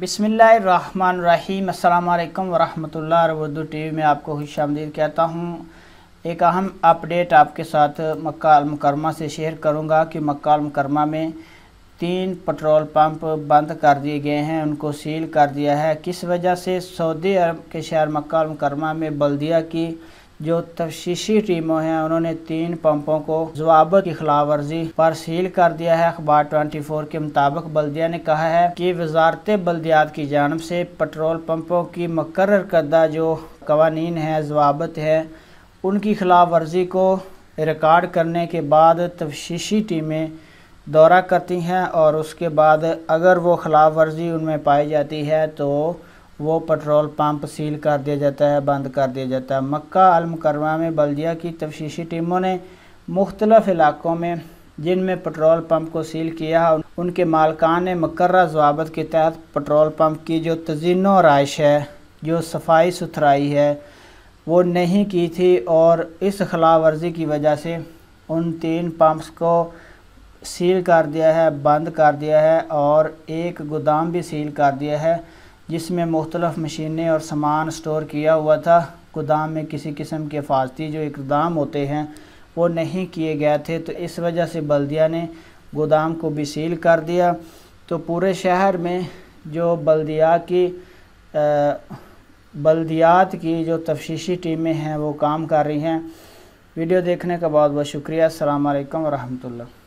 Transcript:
बिस्मिल्लाहिर्रहमानिर्रहीम। अस्सलाम वालेकुम वरहमतुल्लाह। उर्दू टीवी में आपको खुशामदीद कहता हूँ। एक अहम अपडेट आपके साथ मक्का अल मुकरमा से शेयर करूँगा कि मक्का अल मुकरमा में 3 पेट्रोल पंप बंद कर दिए गए हैं, उनको सील कर दिया है। किस वजह से? सऊदी अरब के शहर मक्का अल मुकरमा में बल्दिया की जो तफ्तीशी टीमों हैं उन्होंने 3 पंपों को ज़वाबत की खिलाफ वर्जी पर सील कर दिया है। अखबार 24 के मुताबिक बल्दिया ने कहा है कि वजारत बल्दियात की जानब से पेट्रोल पंपों की मुकर्रर करदा जो कवानीन है, ज़वाबत है, उनकी खिलाफ वर्जी को रिकॉर्ड करने के बाद तफ्तीशी टीमें दौरा करती हैं और उसके बाद अगर वो खिलाफ वर्जी उनमें पाई जाती है तो वो पेट्रोल पंप सील कर दिया जाता है, बंद कर दिया जाता है। मक्का अल मुकरमा में बल्दिया की तफ्तीशी टीमों ने मुख्तलिफ इलाकों में जिनमें पेट्रोल पंप को सील किया, उनके मालकान ने मुकर्रर ज़वाबत के तहत पेट्रोल पंप की जो तज़ीनो आराइश है, जो सफाई सुथराई है, वो नहीं की थी और इस खिलाफ वर्जी की वजह से उन 3 पंप्स को सील कर दिया है, बंद कर दिया है और एक गोदाम भी सील कर दिया है जिसमें मुख्तलिफ मशीनें और सामान स्टोर किया हुआ था। गोदाम में किसी किस्म के हिफाजती जो इक़दाम होते हैं वो नहीं किए गए थे, तो इस वजह से बल्दिया ने गोदाम को भी सील कर दिया। तो पूरे शहर में जो बल्दियात की जो तफ्तीशी टीमें हैं वो काम कर रही हैं। वीडियो देखने का बहुत बहुत शुक्रिया। अस्सलाम वालेकुम वरहमतुल्लाह।